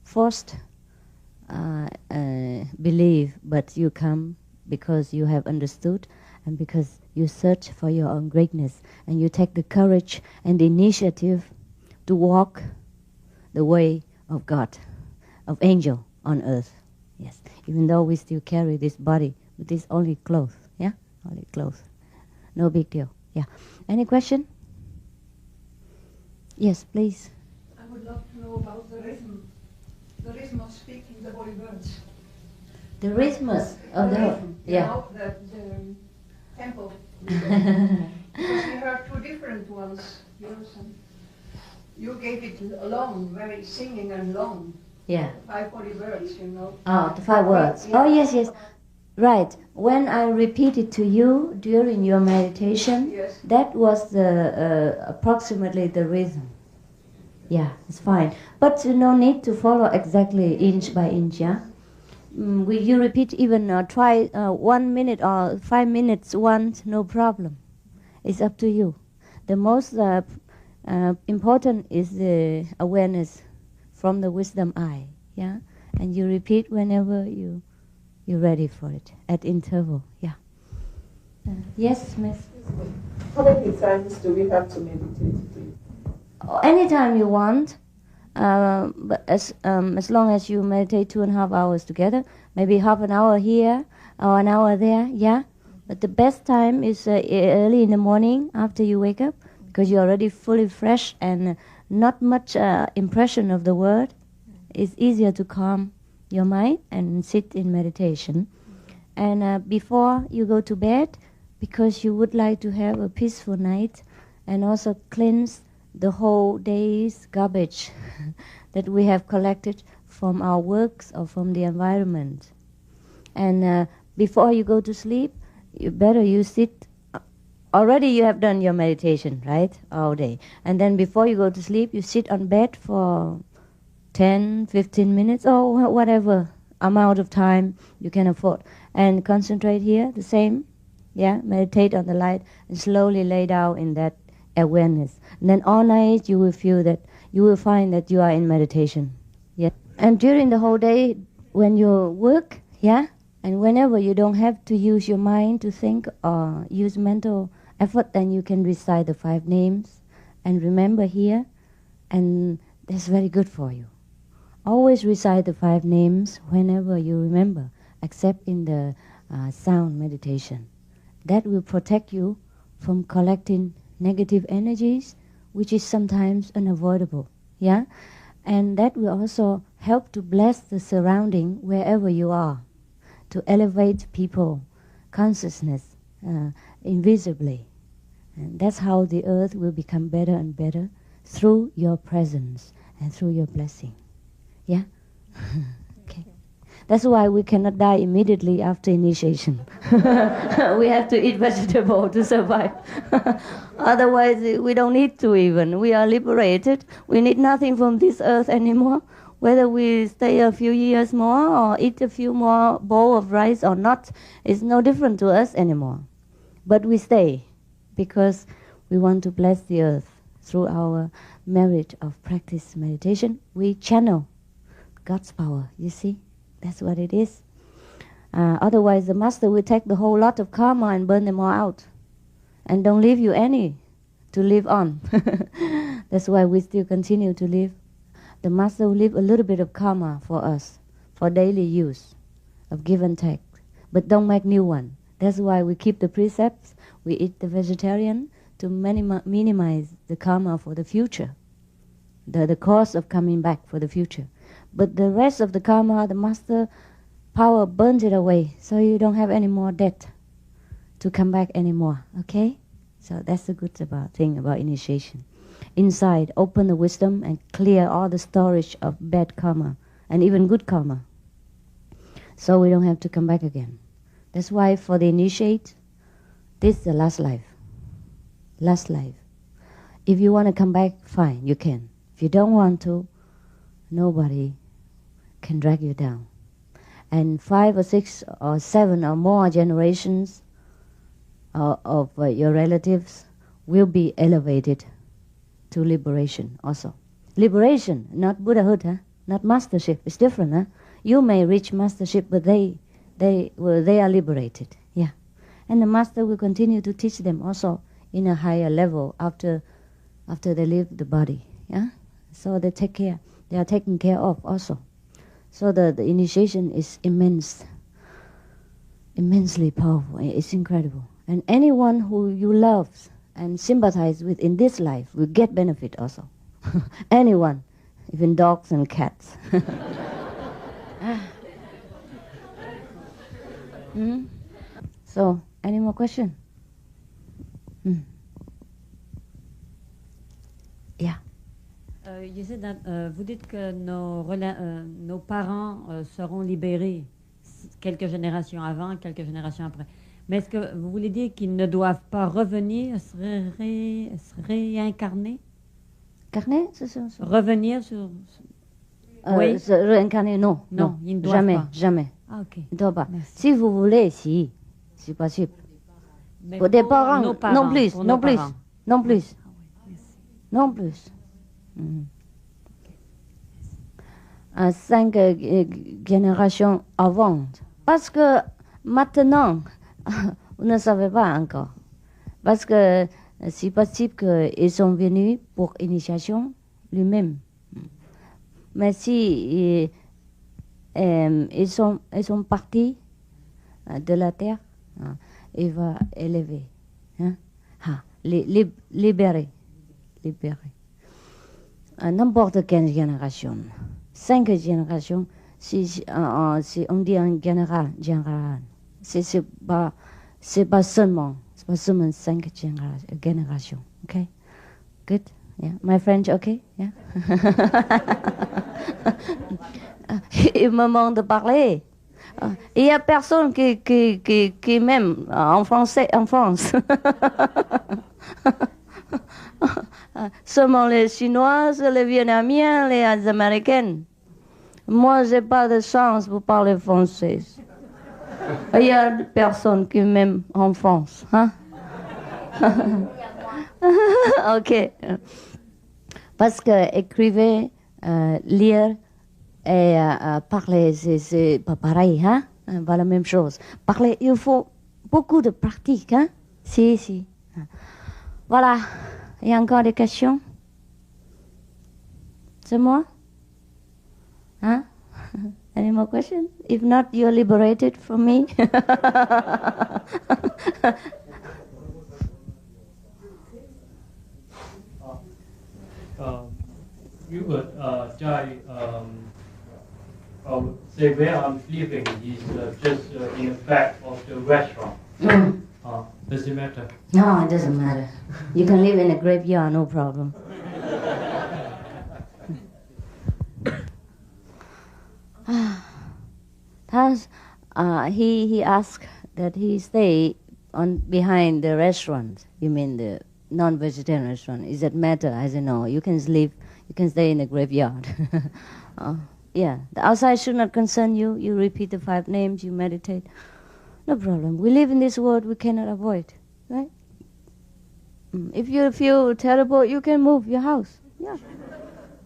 forced belief, but you come because you have understood and because you search for your own greatness, and you take the courage and the initiative to walk the way of God, of angel on earth. Yes, even though we still carry this body, but it's only clothes. Yeah. Only clothes. No big deal. Yeah. Any question? Yes, please. I would love to know about the rhythm of speaking the holy words. The rhythms of the rhythm, yeah. Know, the tempo. Because we heard 2 different ones. You gave it long, very singing and long. Yeah. 5 holy words, you know. Oh, the 5 words. Yeah. Oh, yes. Right. When I repeated to you during your meditation, yes. That was the approximately the rhythm. Yeah, it's fine. But no need to follow exactly inch by inch, yeah? You repeat even try 1 minute or 5 minutes once, no problem. It's up to you. The most important is the awareness from the wisdom eye, yeah? And you repeat whenever you're ready for it, at interval, yeah. Yes, Miss? How many times do we have to meditate? Anytime you want, but as long as you meditate 2.5 hours together, maybe half an hour here or an hour there, yeah? But the best time is early in the morning after you wake up, because you're already fully fresh and not much impression of the world. It's easier to calm your mind and sit in meditation. And before you go to bed, because you would like to have a peaceful night and also cleanse the whole day's garbage that we have collected from our works or from the environment. And before you go to sleep, you sit. Already you have done your meditation, right, all day. And then before you go to sleep, you sit on bed for 10, 15 minutes, or whatever amount of time you can afford. And concentrate here, the same, yeah, meditate on the light and slowly lay down in that awareness. And then all night you will feel that, you will find that you are in meditation, yeah. And during the whole day, when you work, yeah, and whenever you don't have to use your mind to think or use mental effort, then you can recite the 5 names and remember here, and that's very good for you. Always recite the 5 names whenever you remember, except in the sound meditation. That will protect you from collecting negative energies, which is sometimes unavoidable, yeah? And that will also help to bless the surrounding wherever you are, to elevate people, consciousness, invisibly. And that's how the earth will become better and better through your presence and through your blessing. Yeah? Okay. That's why we cannot die immediately after initiation. We have to eat vegetable to survive. Otherwise, we don't need to even. We are liberated. We need nothing from this earth anymore. Whether we stay a few years more or eat a few more bowl of rice or not, is no different to us anymore. But we stay because we want to bless the earth. Through our merit of practice meditation, we channel God's power, you see? That's what it is. Otherwise, the master will take the whole lot of karma and burn them all out. And don't leave you any to live on. That's why we still continue to live. The master will leave a little bit of karma for us, for daily use, of give and take. But don't make new one. That's why we keep the precepts, we eat the vegetarian, to minimize the karma for the future, the cost of coming back for the future. But the rest of the karma, the master power burns it away, so you don't have any more debt to come back anymore, okay? So that's the good thing about initiation. Inside, open the wisdom and clear all the storage of bad karma and even good karma, so we don't have to come back again. That's why for the initiate, this is the last life. Last life. If you want to come back, fine, you can. If you don't want to, nobody can drag you down. And 5 or 6 or 7 or more generations of your relatives will be elevated to liberation also. Liberation, not Buddhahood, huh? Not mastership. It's different, huh? You may reach mastership, but they are liberated. Yeah, and the master will continue to teach them also in a higher level after they leave the body. Yeah, so they take care. They are taken care of also. So the initiation is immensely powerful. It's incredible. And anyone who you love and sympathize with in this life will get benefit also. Anyone, even dogs and cats. So, any more questions? Yeah. You said that, vous dites que nos parents seront libérés quelques générations avant, quelques générations après. Mais est-ce que vous voulez dire qu'ils ne doivent pas revenir, se réincarner? Carner, revenir sur... Oui. Se réincarner, non. Non, ils ne doivent jamais, pas. Jamais. Ah, ok. Ils ne doivent pas. Merci. Si vous voulez, si. C'est possible. Mais pour des parents, non plus, pour non nos plus, parents. non plus. Ah, oui, merci. non plus. 5 générations avant. Parce que maintenant, vous ne savez pas encore. Parce que c'est possible qu'ils sont venus pour initiation lui-même. Mais si ils sont partis de la terre, il va élever, libérer. N'importe quelle génération. 5 générations, si on dit en général. C'est pas seulement 5 générations. Okay? Good? Yeah. My French, okay? Yeah. Il me manque de parler. Il n'y a personne qui m'aime en français, en France. Seulement les Chinoises, les Vietnamiens, les Américaines. Moi, j'ai pas de chance pour parler français. Il y a des personnes qui m'aiment en France. Hein? Ok. Parce que écrire, lire et parler, c'est pas pareil. Hein? Pas la même chose. Parler, il faut beaucoup de pratique. Hein? Si. Voilà. Il y a encore des questions? C'est moi? Huh? Any more questions? If not, you're liberated from me. You would say where I'm living is just in the back of the restaurant. Does it matter? No, it doesn't matter. You can live in a graveyard, no problem. He asked that he stay behind the restaurant. You mean the non-vegetarian restaurant? Is that matter? I said no. You can stay in the graveyard. Yeah, the outside should not concern you. You repeat the 5 names. You meditate. No problem. We live in this world we cannot avoid, right? If you feel terrible, you can move your house. Yeah,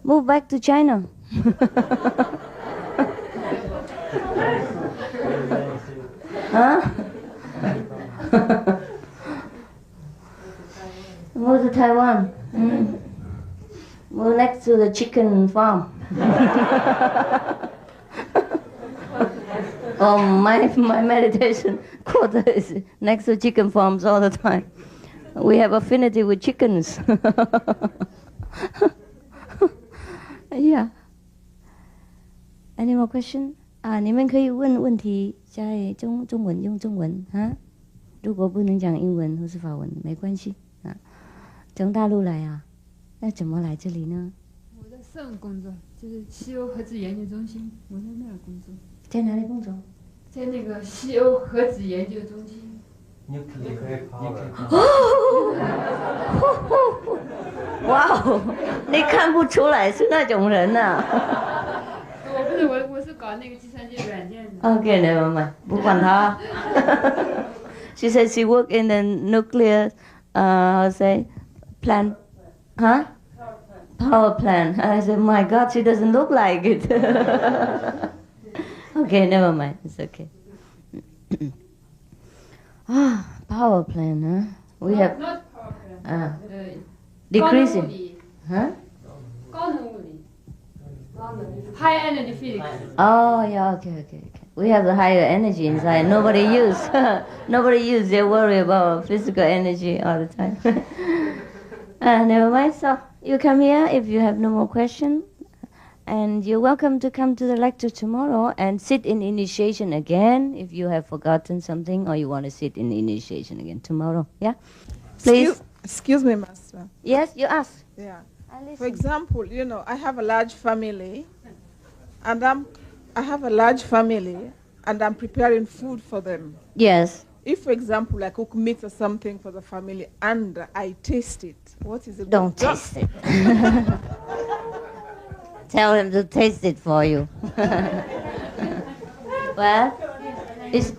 move back to China. Huh? Move to Taiwan. Move next to the chicken farm. Oh, my meditation quota is next to chicken farms all the time. We have affinity with chickens. Yeah. Any more question? 你们可以问问题，在中文用中文啊。如果不能讲英文或是法文，没关系啊。从大陆来啊，那怎么来这里呢？我在圣工作，就是西欧核子研究中心，我在那儿工作。在哪里工作？在那个西欧核子研究中心。哇哦，你看不出来是那种人呐。我是搞那个计算机软件的。Okay, never mind. 不管他。She said she worked in the nuclear, plant, huh? Power plant. I said, my God, she doesn't look like it. Okay, never mind. It's okay. Power plant, huh? We have. Not power plant. Decreasing. Huh? High energy physics. Oh, yeah, okay. We have the higher energy inside. Nobody use. They worry about physical energy all the time. Never mind. So you come here if you have no more questions. And you're welcome to come to the lecture tomorrow and sit in initiation again if you have forgotten something or you want to sit in initiation again tomorrow. Yeah? Please. Excuse me, Master. Yes, you ask. Yeah. For example, I have a large family, and I'm preparing food for them. Yes. If, for example, I cook meat or something for the family and I taste it, what is it? Don't taste it. Tell him to taste it for you. Well, it's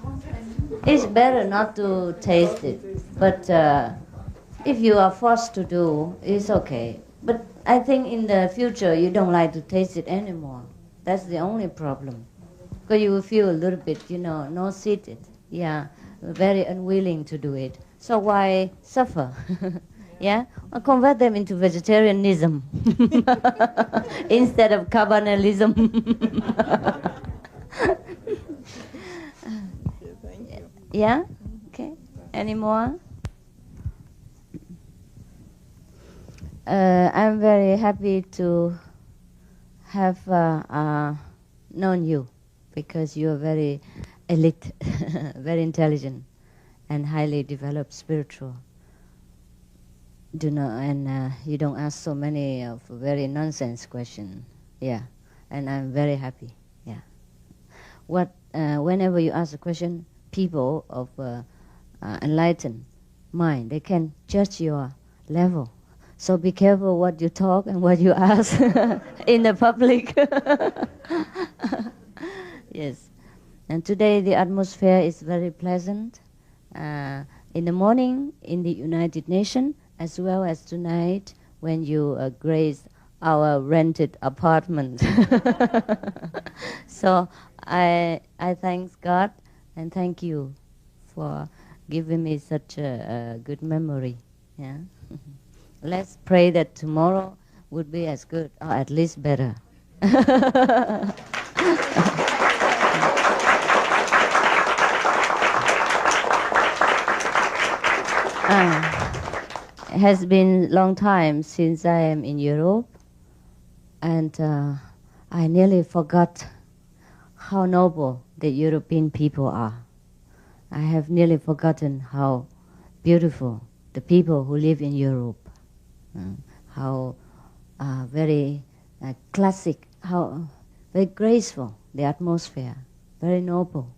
better not to taste it. But if you are forced to do, it's okay. But I think in the future you don't like to taste it anymore. That's the only problem. Because you will feel a little bit, nauseated. Yeah, very unwilling to do it. So why suffer? Yeah? Or convert them into vegetarianism instead of cannibalism. Yeah? Okay. Any more? I'm very happy to have known you because you are very elite, very intelligent, and highly developed spiritual. And you don't ask so many of very nonsense questions. Yeah, and I'm very happy. Yeah. Whenever you ask a question, people of enlightened mind, they can judge your level. So be careful what you talk and what you ask in the public. Yes. And today the atmosphere is very pleasant. In the morning in the United Nations, as well as tonight when you grace our rented apartment. So I thank God and thank you for giving me such a good memory. Yeah. Let's pray that tomorrow would be as good, or at least better. It has been a long time since I am in Europe, and I nearly forgot how noble the European people are. I have nearly forgotten how beautiful the people who live in Europe. How very classic, how very graceful the atmosphere, very noble,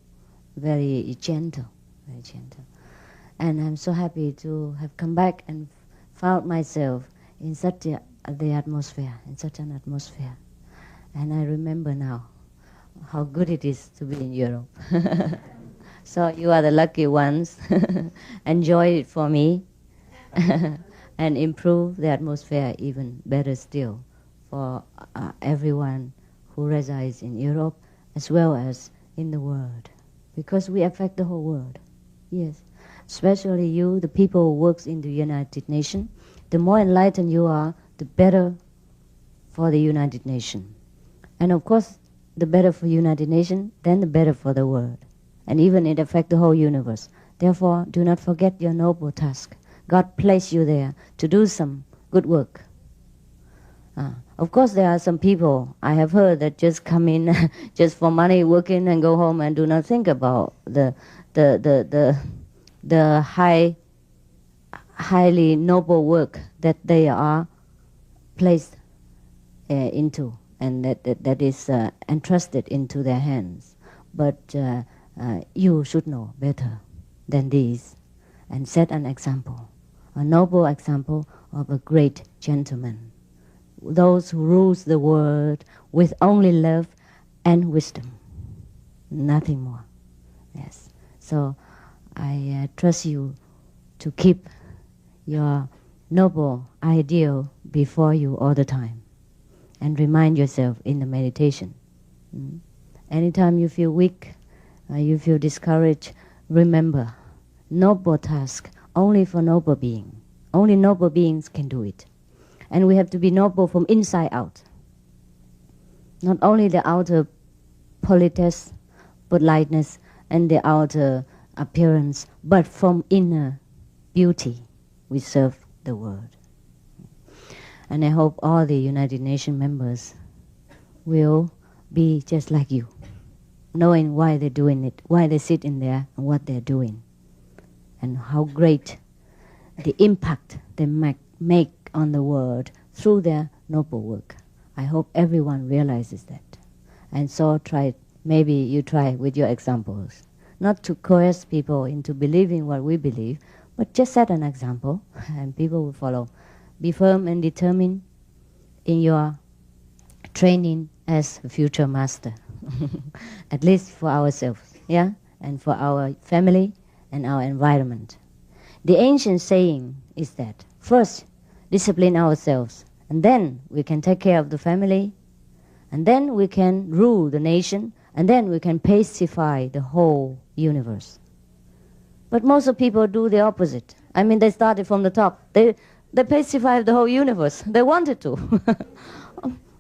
very gentle, very gentle. And I'm so happy to have come back and found myself in such the atmosphere, in such an atmosphere. And I remember now how good it is to be in Europe. So you are the lucky ones. Enjoy it for me. And improve the atmosphere even better still for everyone who resides in Europe as well as in the world, because we affect the whole world. Yes, especially you, the people who works in the United Nations. The more enlightened you are, the better for the United Nations. And of course, the better for United Nations, then the better for the world. And even it affects the whole universe. Therefore, do not forget your noble task. God placed you there to do some good work. Of course, there are some people I have heard that just come in just for money, work in and go home and do not think about the highly noble work that they are placed into and that is entrusted into their hands. But you should know better than this and set an example. A noble example of a great gentleman. Those who rules the world with only love and wisdom. Nothing more. Yes. So I trust you to keep your noble ideal before you all the time. And remind yourself in the meditation. Anytime you feel weak, you feel discouraged, remember, noble task only for noble beings. Only noble beings can do it. And we have to be noble from inside out. Not only the outer politeness, politeness, and the outer appearance, but from inner beauty we serve the world. And I hope all the United Nations members will be just like you, knowing why they're doing it, why they sit in there, and what they're doing, and how great the impact they make on the world through their noble work. I hope everyone realizes that. And so maybe you try with your examples, not to coerce people into believing what we believe, but just set an example and people will follow. Be firm and determined in your training as a future master, at least for ourselves, yeah, and for our family and our environment. The ancient saying is that first discipline ourselves And then we can take care of the family. And then we can rule the nation. And then we can pacify the whole universe. But most of people do the opposite. I mean, they started from the top. They pacify the whole universe. They wanted to.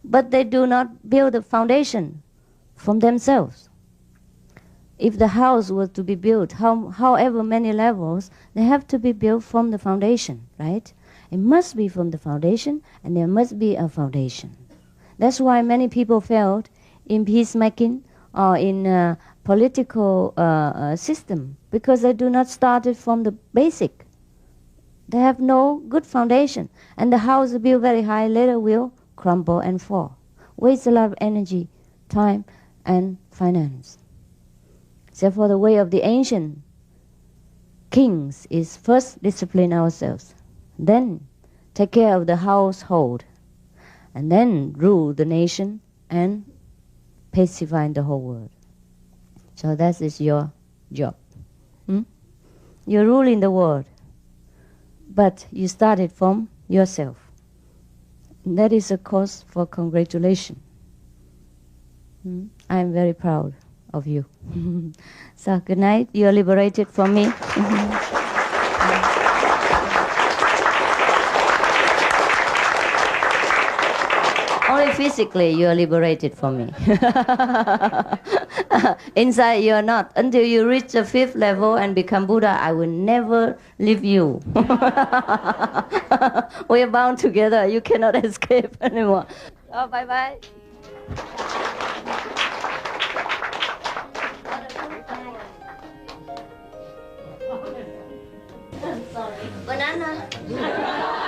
But they do not build a foundation from themselves. If the house was to be built, however many levels, they have to be built from the foundation, right? It must be from the foundation, and there must be a foundation. That's why many people failed in peacemaking or in political system, because they do not start it from the basic. They have no good foundation, and the house is built very high, later will crumble and fall. Wastes a lot of energy, time, and finance. Therefore, the way of the ancient kings is first discipline ourselves, then take care of the household, and then rule the nation and pacify the whole world. So that is your job. You're ruling the world, but you started from yourself. And that is a cause for congratulation. I'm very proud of you. So good night. You are liberated from me. Only physically you are liberated from me. Inside you are not. Until you reach the 5th level and become Buddha, I will never leave you. We are bound together. You cannot escape anymore. Oh, bye-bye. I'm sorry. Banana.